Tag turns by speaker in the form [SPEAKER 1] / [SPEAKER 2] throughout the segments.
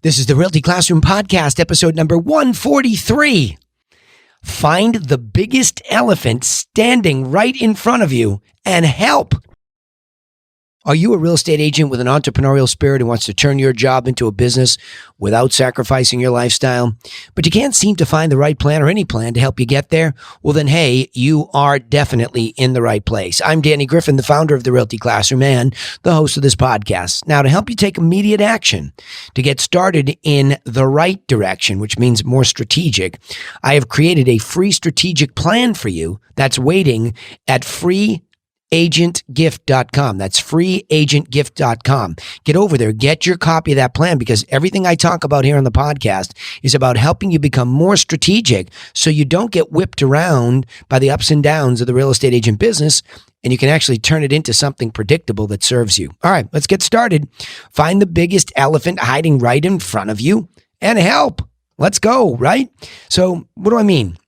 [SPEAKER 1] This is the Realty Classroom Podcast, episode number 143. Find the biggest elephant standing right in front of you and help. Are you a real estate agent with an entrepreneurial spirit who wants to turn your job into a business without sacrificing your lifestyle, but you can't seem to find the right plan or any plan to help you get there? Well, then, hey, you are definitely in the right place. I'm Danny Griffin, the founder of the Realty Classroom and the host of this podcast. Now, to help you take immediate action to get started in the right direction, which means more strategic, I have created a free strategic plan for you that's waiting at freeagentgift.com. That's freeagentgift.com. Get over there, get your copy of that plan, because everything I talk about here on the podcast is about helping you become more strategic so you don't get whipped around by the ups and downs of the real estate agent business, and you can actually turn it into something predictable that serves you. All right, let's get started. Find the biggest elephant hiding right in front of you and help. Let's go, right? So what do I mean?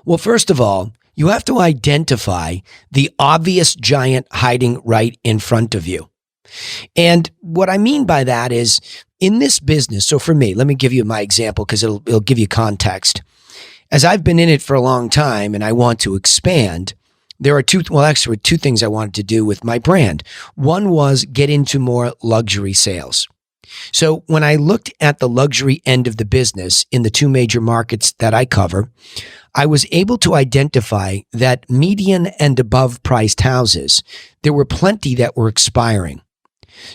[SPEAKER 1] Well, first of all, you have to identify the obvious giant hiding right in front of you. And what I mean by that is, in this business, so for me, let me give you my example because it'll give you context. As I've been in it for a long time and I want to expand, there are two things I wanted to do with my brand. One was get into more luxury sales. So when I looked at the luxury end of the business in the two major markets that I cover, I was able to identify that median and above priced houses, there were plenty that were expiring.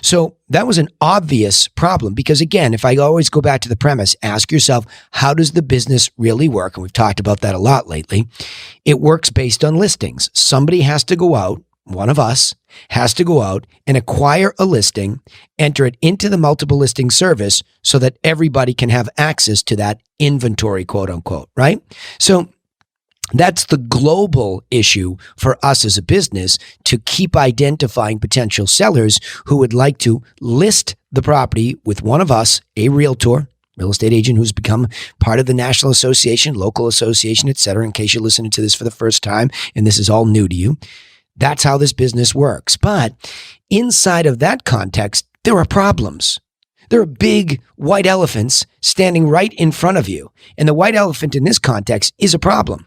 [SPEAKER 1] So that was an obvious problem because, again, if I always go back to the premise, ask yourself, how does the business really work? And we've talked about that a lot lately. It works based on listings. Somebody has to go out. One of us has to go out and acquire a listing, enter it into the multiple listing service so that everybody can have access to that inventory, quote unquote, right? So that's the global issue for us as a business, to keep identifying potential sellers who would like to list the property with one of us, a realtor, real estate agent who's become part of the national association, local association, et cetera, in case you're listening to this for the first time and this is all new to you. That's how this business works. But inside of that context, there are problems. There are big white elephants standing right in front of you. And the white elephant in this context is a problem.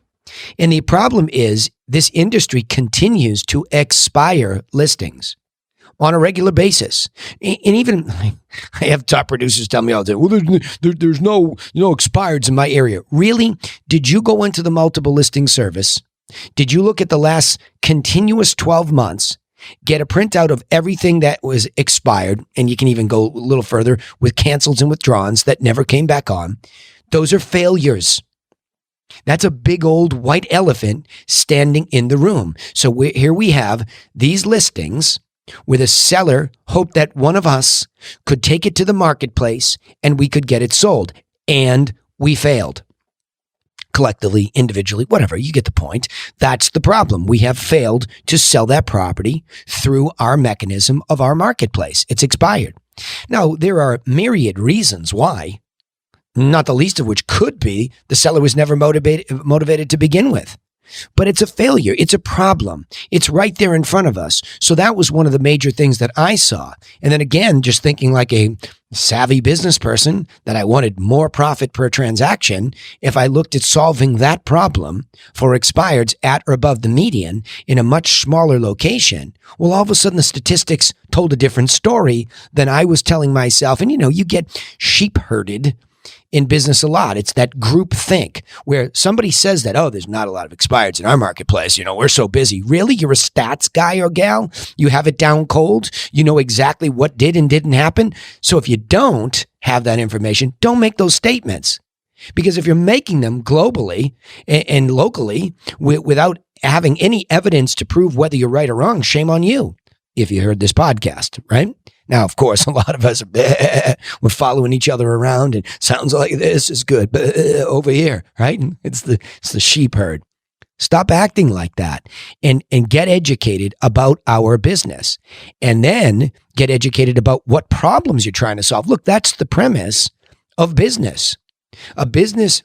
[SPEAKER 1] And the problem is this industry continues to expire listings on a regular basis. And even I have top producers tell me all the time, well, there's no expireds in my area. Really? Did you go into the multiple listing service? Did you look at the last continuous 12 months, get a printout of everything that was expired, and you can even go a little further with cancels and withdrawals that never came back on? Those are failures. That's a big old white elephant standing in the room. So here we have these listings where the seller hoped that one of us could take it to the marketplace and we could get it sold. And we failed. Collectively, individually, whatever, you get the point. That's the problem. We have failed to sell that property through our mechanism of our marketplace. It's expired. Now, there are myriad reasons why, not the least of which could be the seller was never motivated to begin with. But it's a failure. It's a problem. It's right there in front of us. So that was one of the major things that I saw. And then again, just thinking like a savvy business person, that I wanted more profit per transaction. If I looked at solving that problem for expireds at or above the median in a much smaller location, well, all of a sudden the statistics told a different story than I was telling myself. And you get sheep herded in business a lot. It's that group think where somebody says that, oh, there's not a lot of expireds in our marketplace. We're so busy. Really? You're a stats guy or gal? You have it down cold? You know exactly what did and didn't happen? So if you don't have that information, don't make those statements. Because if you're making them globally and locally without having any evidence to prove whether you're right or wrong, shame on you if you heard this podcast, right? Now, of course, a lot of us, we're following each other around and sounds like this is good, but over here, right? It's the sheep herd. Stop acting like that and get educated about our business, and then get educated about what problems you're trying to solve. Look, that's the premise of business. A business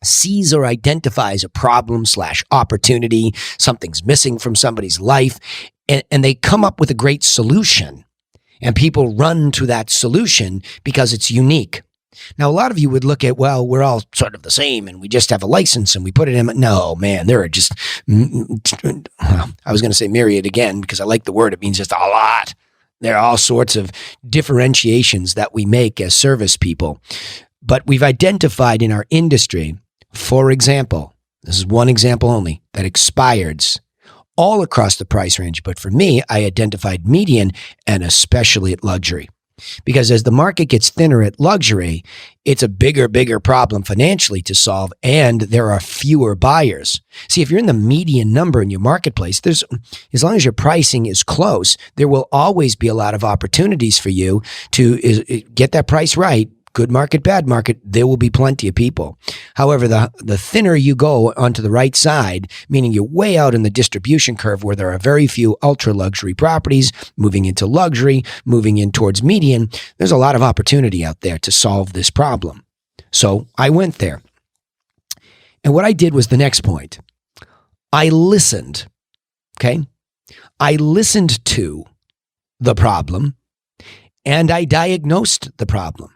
[SPEAKER 1] sees or identifies a problem / opportunity, something's missing from somebody's life, and they come up with a great solution. And people run to that solution because it's unique. Now, a lot of you would look at, well, we're all sort of the same and we just have a license and we put it in. No, man, there are just, I was going to say myriad again because I like the word. It means just a lot. There are all sorts of differentiations that we make as service people. But we've identified in our industry, for example, this is one example only, that expireds all across the price range. But for me, I identified median and especially at luxury. Because as the market gets thinner at luxury, it's a bigger problem financially to solve, and there are fewer buyers. See, if you're in the median number in your marketplace, as long as your pricing is close, there will always be a lot of opportunities for you to get that price right. Good market, bad market, there will be plenty of people. However, the thinner you go onto the right side, meaning you're way out in the distribution curve where there are very few ultra luxury properties, moving into luxury, moving in towards median, there's a lot of opportunity out there to solve this problem. So I went there. And what I did was the next point. I listened, okay? I listened to the problem and I diagnosed the problem.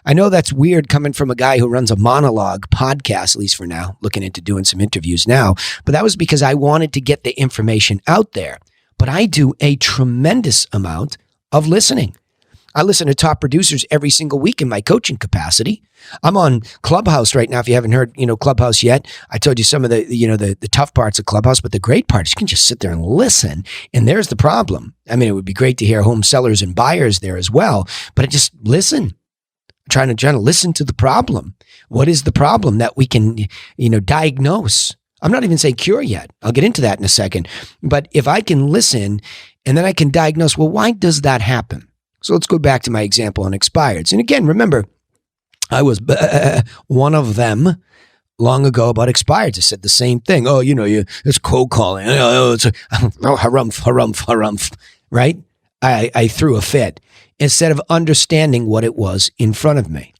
[SPEAKER 1] I know that's weird coming from a guy who runs a monologue podcast, at least for now, looking into doing some interviews now. But that was because I wanted to get the information out there. But I do a tremendous amount of listening. I listen to top producers every single week in my coaching capacity. I'm on Clubhouse right now. If you haven't heard, Clubhouse yet, I told you some of the tough parts of Clubhouse, but the great part is you can just sit there and listen. And there's the problem. I mean, it would be great to hear home sellers and buyers there as well, but I just listen. Trying to listen to the problem. What is the problem that we can, diagnose? I'm not even saying cure yet. I'll get into that in a second. But if I can listen and then I can diagnose, well, why does that happen? So let's go back to my example on expireds. And again, remember, I was one of them long ago about expireds. I said the same thing. Oh, it's cold calling. It's harumph, right? I threw a fit instead of understanding what it was in front of me.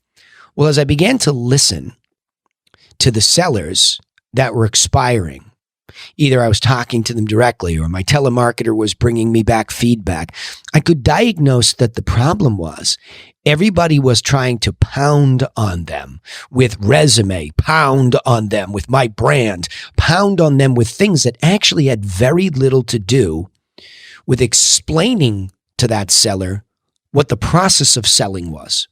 [SPEAKER 1] Well, as I began to listen to the sellers that were expiring, either I was talking to them directly or my telemarketer was bringing me back feedback, I could diagnose that the problem was everybody was trying to pound on them with resume, pound on them with my brand, pound on them with things that actually had very little to do with explaining to that seller what the process of selling was.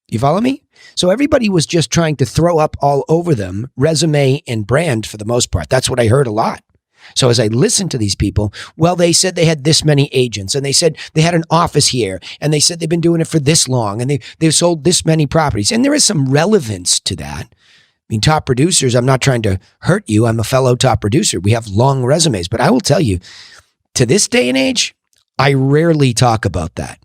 [SPEAKER 1] You follow me? So everybody was just trying to throw up all over them resume and brand for the most part. That's what I heard a lot. So as I listened to these people, well, they said they had this many agents and they said they had an office here and they said they've been doing it for this long and they've sold this many properties. And there is some relevance to that. I mean, top producers, I'm not trying to hurt you. I'm a fellow top producer. We have long resumes, but I will tell you, to this day and age, I rarely talk about that.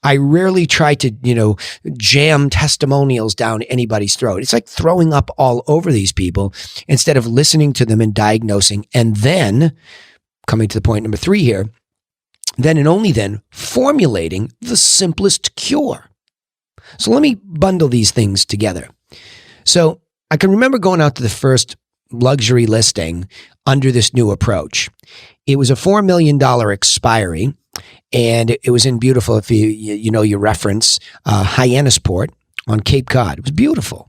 [SPEAKER 1] I rarely try to, jam testimonials down anybody's throat. It's like throwing up all over these people instead of listening to them and diagnosing. And then, coming to the point number 3 here, then and only then formulating the simplest cure. So let me bundle these things together. So I can remember going out to the first luxury listing under this new approach. It was a $4 million expiry. And it was in beautiful, if you reference Hyannisport on Cape Cod. It was beautiful.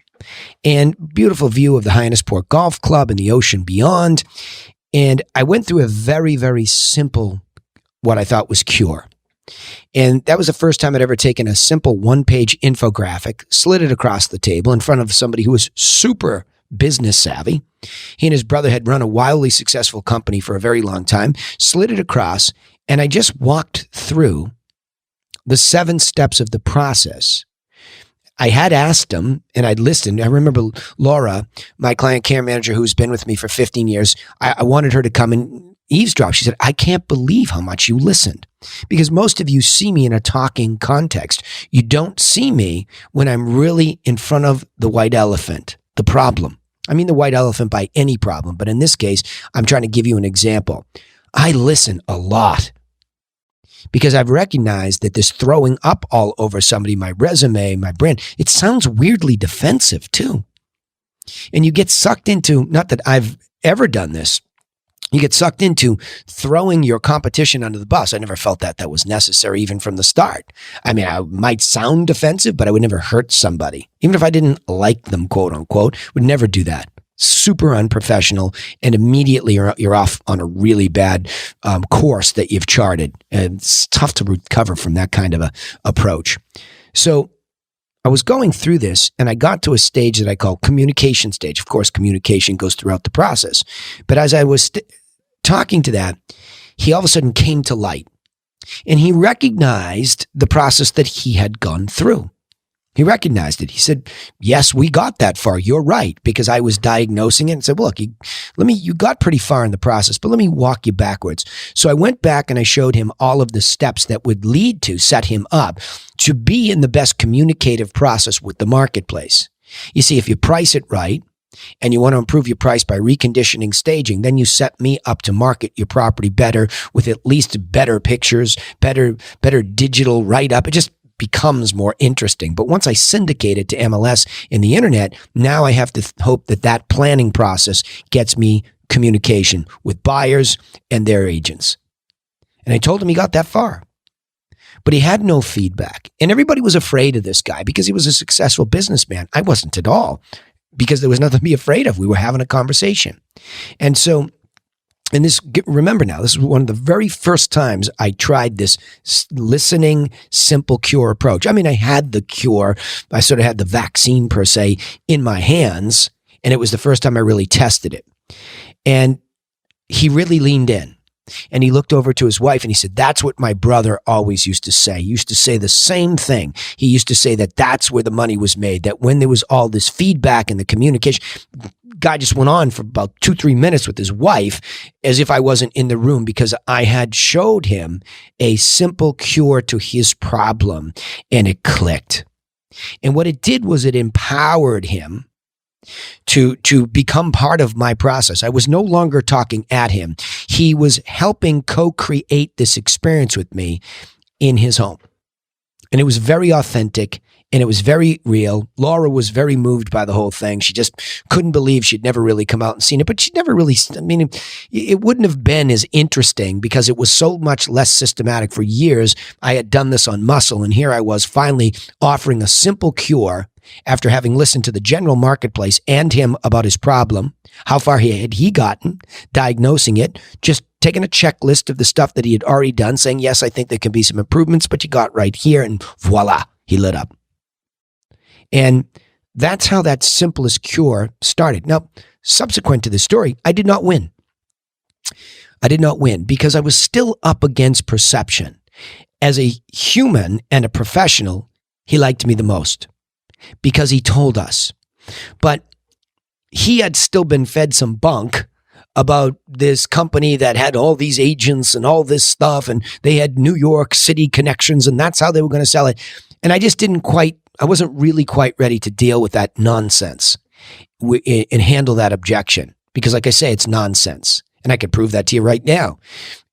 [SPEAKER 1] And beautiful view of the Hyannisport Golf Club and the ocean beyond. And I went through a very, very simple, what I thought was cure. And that was the first time I'd ever taken a simple one-page infographic, slid it across the table in front of somebody who was super business savvy. He and his brother had run a wildly successful company for a very long time, slid it across, and I just walked through the 7 steps of the process. I had asked him and I'd listened. I remember Laura, my client care manager who's been with me for 15 years, I wanted her to come and eavesdrop. She said, I can't believe how much you listened. Because most of you see me in a talking context. You don't see me when I'm really in front of the white elephant, the problem. I mean the white elephant by any problem, but in this case, I'm trying to give you an example. I listen a lot because I've recognized that this throwing up all over somebody, my resume, my brand, it sounds weirdly defensive too. And you get sucked into, not that I've ever done this, You get sucked into throwing your competition under the bus. I never felt that was necessary even from the start. I mean, I might sound defensive, but I would never hurt somebody. Even if I didn't like them, quote unquote, would never do that. Super unprofessional, and immediately you're off on a really bad course that you've charted. And it's tough to recover from that kind of a approach. So I was going through this, and I got to a stage that I call communication stage. Of course, communication goes throughout the process. But as I was talking to that, he all of a sudden came to light, and he recognized the process that he had gone through. He recognized it. He said, yes, we got that far. You're right, because I was diagnosing it and said, well, look, you got pretty far in the process, but let me walk you backwards. So I went back and I showed him all of the steps that would lead to set him up to be in the best communicative process with the marketplace. You see, if you price it right, and you want to improve your price by reconditioning staging, then you set me up to market your property better with at least better pictures, better digital write-up. It just becomes more interesting. But once I syndicate it to MLS and the internet, now I have to hope that planning process gets me communication with buyers and their agents. And I told him he got that far. But he had no feedback. And everybody was afraid of this guy because he was a successful businessman. I wasn't at all, because there was nothing to be afraid of. We were having a conversation. And so, remember now, this is one of the very first times I tried this listening, simple cure approach. I mean, I had the cure. I sort of had the vaccine, per se, in my hands. And it was the first time I really tested it. And he really leaned in. And he looked over to his wife and he said, that's what my brother always used to say. He used to say the same thing. He used to say that that's where the money was made, that when there was all this feedback and the communication, guy just went on for about 2-3 minutes with his wife as if I wasn't in the room, because I had showed him a simple cure to his problem, and it clicked. And what it did was it empowered him to become part of my process. I was no longer talking at him. He was helping co-create this experience with me in his home. And it was very authentic and it was very real. Laura was very moved by the whole thing. She just couldn't believe she'd never really come out and seen it, but she'd never really, I mean, it wouldn't have been as interesting because it was so much less systematic. For years, I had done this on muscle, and here I was finally offering a simple cure after having listened to the general marketplace and him about his problem, how far had he gotten, diagnosing it, just taking a checklist of the stuff that he had already done, saying, yes, I think there can be some improvements, but you got right here, and voila, he lit up. And that's how that simplest cure started. Now, subsequent to this story, I did not win. I did not win because I was still up against perception. As a human and a professional, he liked me the most, because he told us. But he had still been fed some bunk about this company that had all these agents and all this stuff, and they had New York City connections, and that's how they were going to sell it. And I wasn't really quite ready to deal with that nonsense and handle that objection, because like I say, it's nonsense. And I could prove that to you right now.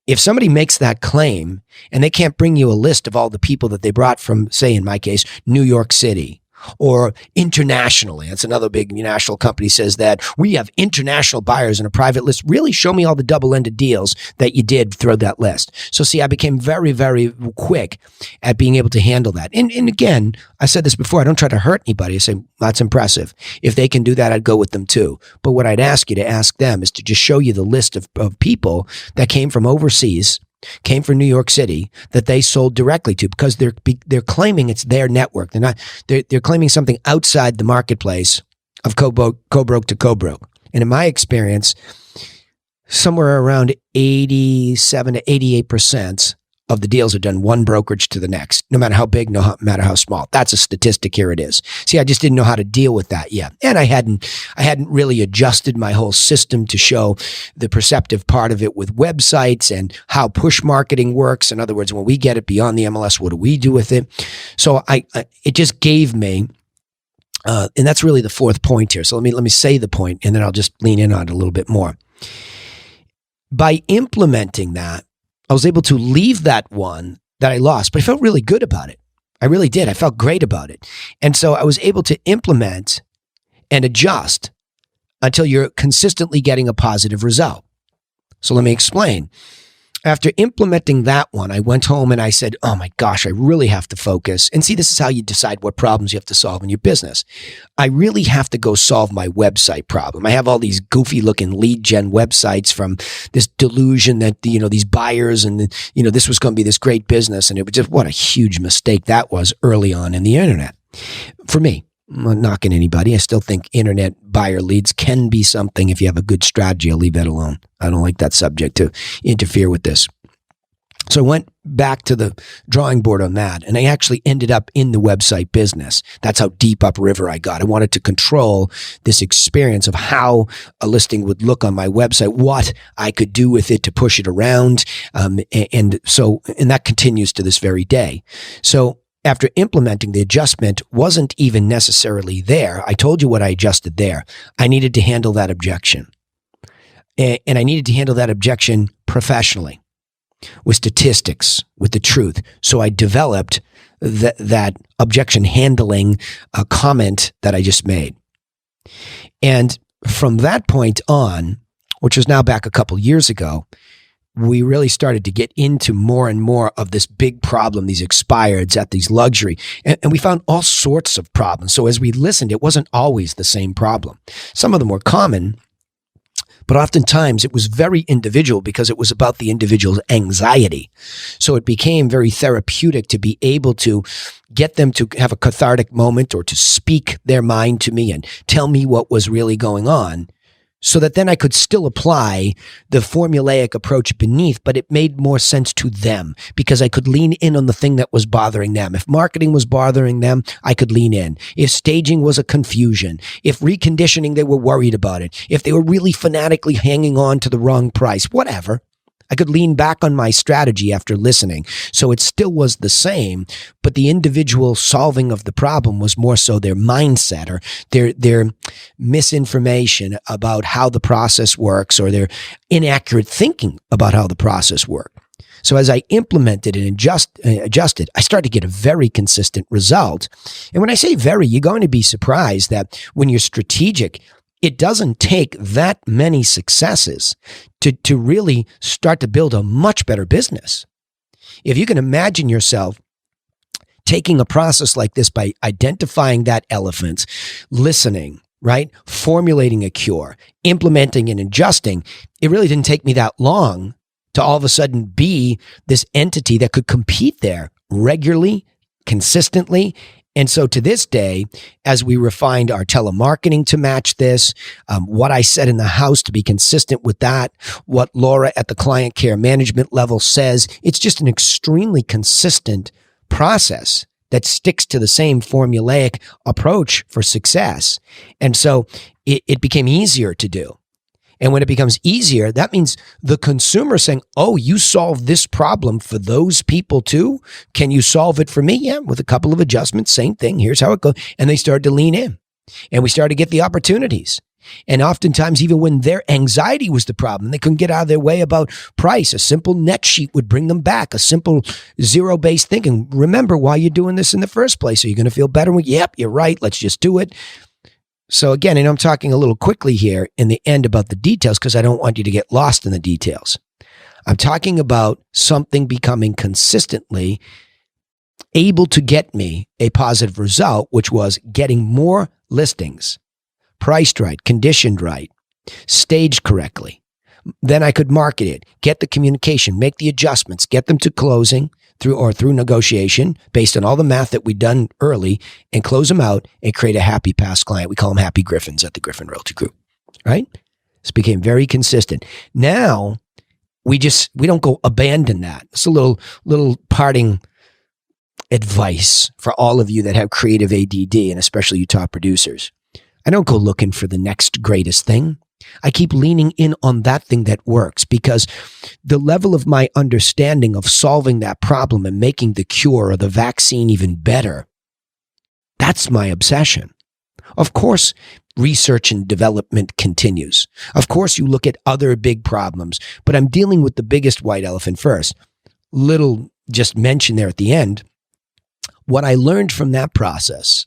[SPEAKER 1] If somebody makes that claim and they can't bring you a list of all the people that they brought from, say, in my case, New York City, or internationally, that's another big national company says that we have international buyers in a private list. Really show me all the double-ended deals that you did through that list. So see, I became very, very quick at being able to handle that. And again, I said this before, I don't try to hurt anybody. I say, that's impressive. If they can do that, I'd go with them too. But what I'd ask you to ask them is to just show you the list of people that came from overseas, came from New York City, that they sold directly to, because they're claiming it's their network. They're claiming something outside the marketplace of co-broke to co-broke. And in my experience, somewhere around 87 to 88% of the deals are done one brokerage to the next, no matter how big, no matter how small. That's a statistic. Here it is. See, I just didn't know how to deal with that yet. And I hadn't really adjusted my whole system to show the perceptive part of it with websites and how push marketing works. In other words, when we get it beyond the MLS, what do we do with it? So it just gave me, and that's really the fourth point here. So let me say the point, and then I'll just lean in on it a little bit more. By implementing that, I was able to leave that one that I lost, but I felt really good about it. I really did. I felt great about it. And so I was able to implement and adjust until you're consistently getting a positive result. So let me explain. After implementing that one, I went home and I said, oh my gosh, I really have to focus. And see, this is how you decide what problems you have to solve in your business. I really have to go solve my website problem. I have all these goofy looking lead gen websites from this delusion that, these buyers and, this was going to be this great business. And it was just, what a huge mistake that was early on in the internet. For me, I'm not knocking anybody. I still think internet buyer leads can be something if you have a good strategy. I'll leave that alone. I don't like that subject to interfere with this. So I went back to the drawing board on that, and I actually ended up in the website business. That's how deep upriver I got. I wanted to control this experience of how a listing would look on my website, what I could do with it to push it around. And that continues to this very day. So after implementing, the adjustment wasn't even necessarily there. I told you what I adjusted there. I needed to handle that objection. And I needed to handle that objection professionally, with statistics, with the truth. So I developed that objection handling comment that I just made. And from that point on, which was now back a couple years ago, we really started to get into more and more of this big problem, these expireds at these luxury. And we found all sorts of problems. So as we listened, it wasn't always the same problem. Some of them were common, but oftentimes it was very individual because it was about the individual's anxiety. So it became very therapeutic to be able to get them to have a cathartic moment or to speak their mind to me and tell me what was really going on, so that then I could still apply the formulaic approach beneath, but it made more sense to them because I could lean in on the thing that was bothering them. If marketing was bothering them, I could lean in. If staging was a confusion, if reconditioning, they were worried about it, if they were really fanatically hanging on to the wrong price, whatever, I could lean back on my strategy after listening. So it still was the same, but the individual solving of the problem was more so their mindset or their misinformation about how the process works or their inaccurate thinking about how the process worked. So as I implemented and adjusted, I started to get a very consistent result. And when I say very, you're going to be surprised that when you're strategic, it doesn't take that many successes to really start to build a much better business. If you can imagine yourself taking a process like this by identifying that elephant, listening, right? Formulating a cure, implementing and adjusting, it really didn't take me that long to all of a sudden be this entity that could compete there regularly, consistently. And so to this day, as we refined our telemarketing to match this, what I said in the house to be consistent with that, what Laura at the client care management level says, it's just an extremely consistent process that sticks to the same formulaic approach for success. And so it became easier to do. And when it becomes easier, that means the consumer saying, oh, you solved this problem for those people too? Can you solve it for me? Yeah, with a couple of adjustments, same thing. Here's how it goes. And they started to lean in and we started to get the opportunities. And oftentimes, even when their anxiety was the problem, they couldn't get out of their way about price. A simple net sheet would bring them back. A simple zero-based thinking. Remember why you're doing this in the first place. Are you going to feel better? Yep, you're right. Let's just do it. So again, and I'm talking a little quickly here in the end about the details because I don't want you to get lost in the details. I'm talking about something becoming consistently able to get me a positive result, which was getting more listings, priced right, conditioned right, staged correctly. Then I could market it, get the communication, make the adjustments, get them to closing through negotiation based on all the math that we'd done early and close them out and create a happy past client. We call them happy Griffins at the Griffin Realty Group, right? This became very consistent. Now we don't go abandon that. It's a little parting advice for all of you that have creative ADD and especially you top producers. I don't go looking for the next greatest thing. I keep leaning in on that thing that works because the level of my understanding of solving that problem and making the cure or the vaccine even better, that's my obsession. Of course, research and development continues. Of course, you look at other big problems, but I'm dealing with the biggest white elephant first. Little just mention there at the end. What I learned from that process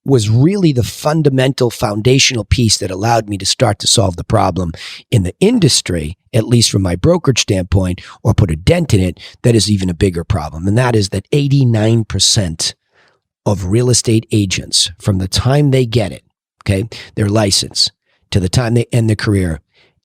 [SPEAKER 1] was really the fundamental foundational piece that allowed me to start to solve the problem in the industry, at least from my brokerage standpoint, or put a dent in it that is even a bigger problem. And that is that 89% of real estate agents, from the time they get it, okay, their license, to the time they end their career,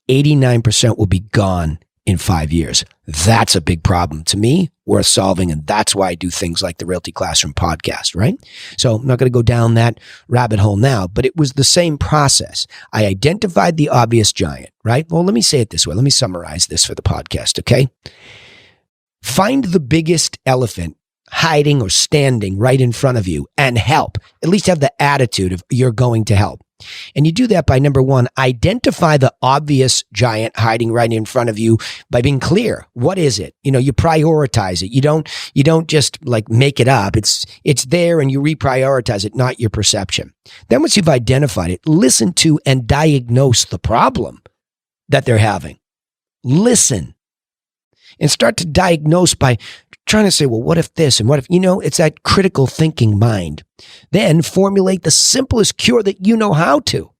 [SPEAKER 1] 89% will be gone in 5 years. That's a big problem to me, worth solving. And that's why I do things like the Realty Classroom podcast, right? So I'm not going to go down that rabbit hole now, but it was the same process. I identified the obvious giant, right? Well, let me say it this way. Let me summarize this for the podcast, okay? Find the biggest elephant hiding or standing right in front of you and help. At least have the attitude of you're going to help. And you do that by, number one, identify the obvious giant hiding right in front of you by being clear. What is it? You prioritize it. You don't just like make it up. It's there and you reprioritize it, not your perception. Then once you've identified it, listen to and diagnose the problem that they're having. Listen and start to diagnose by trying to say, well, what if this and what if, it's that critical thinking mind. Then formulate the simplest cure that you know how to,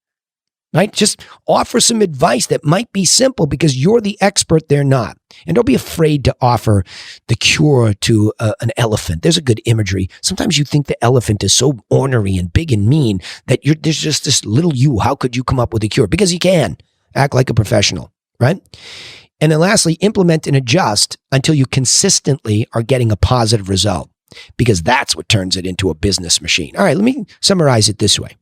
[SPEAKER 1] right? Just offer some advice that might be simple because you're the expert, they're not. And don't be afraid to offer the cure to an elephant. There's a good imagery. Sometimes you think the elephant is so ornery and big and mean that there's just this little you. How could you come up with a cure? Because you can. Act like a professional, right? And then lastly, implement and adjust until you consistently are getting a positive result, because that's what turns it into a business machine. All right, let me summarize it this way.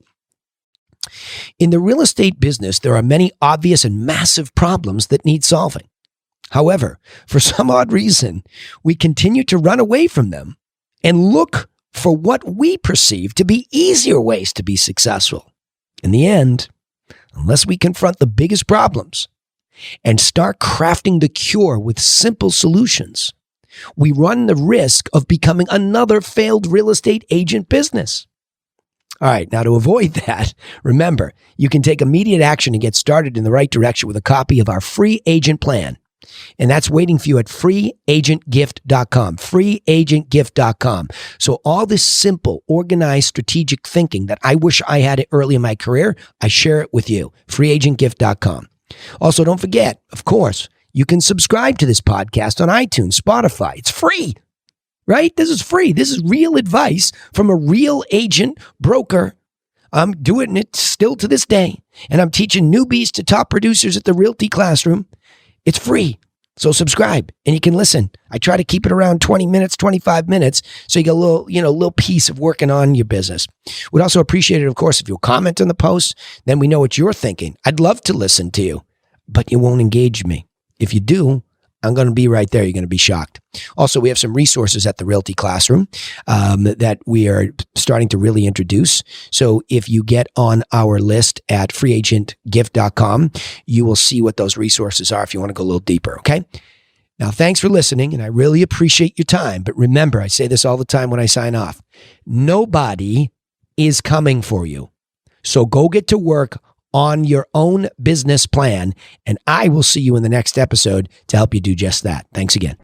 [SPEAKER 1] In the real estate business, there are many obvious and massive problems that need solving. However, for some odd reason, we continue to run away from them and look for what we perceive to be easier ways to be successful. In the end, unless we confront the biggest problems and start crafting the cure with simple solutions, we run the risk of becoming another failed real estate agent business. All right, now to avoid that, remember, you can take immediate action and get started in the right direction with a copy of our free agent plan. And that's waiting for you at freeagentgift.com, freeagentgift.com. So all this simple, organized, strategic thinking that I wish I had it early in my career, I share it with you, freeagentgift.com. Also, don't forget, of course, you can subscribe to this podcast on iTunes, Spotify. It's free, right? This is free. This is real advice from a real agent broker. I'm doing it still to this day, and I'm teaching newbies to top producers at the Realty Classroom. It's free. So subscribe and you can listen. I try to keep it around 20 minutes, 25 minutes. So you get a little piece of working on your business. We'd also appreciate it, of course, if you'll comment on the post, then we know what you're thinking. I'd love to listen to you, but you won't engage me. If you do, I'm going to be right there. You're going to be shocked. Also, we have some resources at the Realty Classroom that we are starting to really introduce. So if you get on our list at freeagentgift.com, you will see what those resources are if you want to go a little deeper, okay? Now, thanks for listening, and I really appreciate your time. But remember, I say this all the time when I sign off. Nobody is coming for you. So go get to work on your own business plan, and I will see you in the next episode to help you do just that. Thanks again.